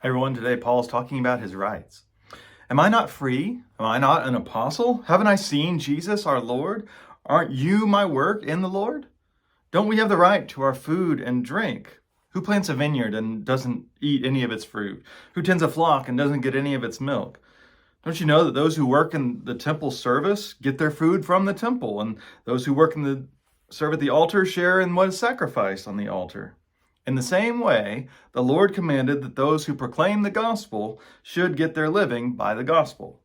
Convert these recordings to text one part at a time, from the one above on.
Hey everyone, today Paul is talking about his rights. Am I not free? Am I not an apostle? Haven't I seen Jesus our Lord? Aren't you my work in the Lord? Don't we have the right to our food and drink? Who plants a vineyard and doesn't eat any of its fruit? Who tends a flock and doesn't get any of its milk? Don't you know that those who work in the temple service get their food from the temple, and those who serve at the altar share in what is sacrificed on the altar? In the same way, the Lord commanded that those who proclaim the gospel should get their living by the gospel.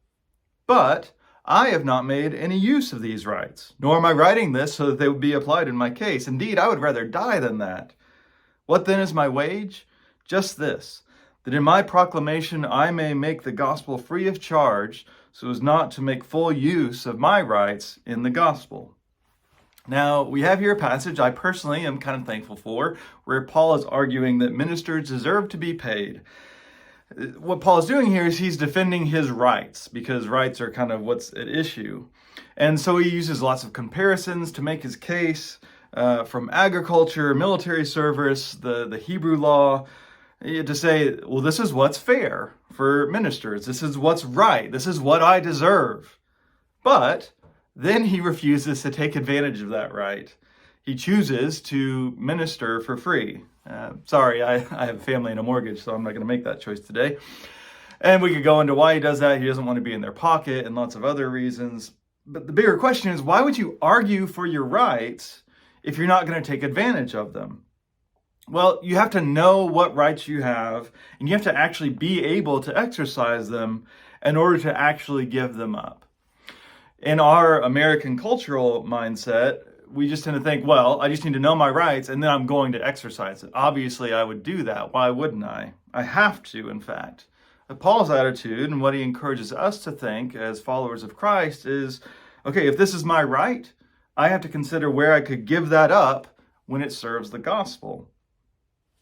But I have not made any use of these rights, nor am I writing this so that they would be applied in my case. Indeed, I would rather die than that. What then is my wage? Just this, that in my proclamation I may make the gospel free of charge, so as not to make full use of my rights in the gospel. Now, we have here a passage I personally am kind of thankful for, where Paul is arguing that ministers deserve to be paid. What Paul is doing here is he's defending his rights, because rights are kind of what's at issue. And so he uses lots of comparisons to make his case from agriculture, military service, the Hebrew law, to say, well, this is what's fair for ministers. This is what's right. This is what I deserve. But then he refuses to take advantage of that right. He chooses to minister for free. Sorry, I have a family and a mortgage, so I'm not going to make that choice today. And we could go into why he does that. He doesn't want to be in their pocket and lots of other reasons. But the bigger question is, why would you argue for your rights if you're not going to take advantage of them? Well, you have to know what rights you have, and you have to actually be able to exercise them in order to actually give them up. In our American cultural mindset, we just tend to think, well, I just need to know my rights and then I'm going to exercise it. Obviously, I would do that. Why wouldn't I? I have to, in fact. But Paul's attitude and what he encourages us to think as followers of Christ is, okay, if this is my right, I have to consider where I could give that up when it serves the gospel.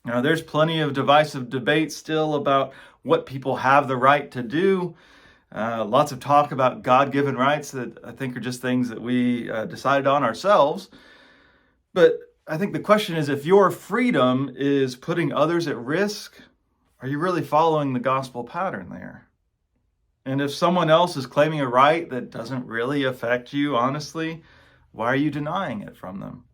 Now, there's plenty of divisive debate still about what people have the right to do. Lots of talk about God-given rights that I think are just things that we decided on ourselves. But I think the question is, if your freedom is putting others at risk, are you really following the gospel pattern there? And if someone else is claiming a right that doesn't really affect you, honestly, why are you denying it from them?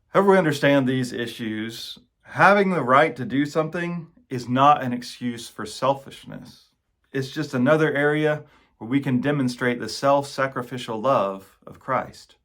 However we understand these issues, having the right to do something is not an excuse for selfishness. It's just another area where we can demonstrate the self-sacrificial love of Christ.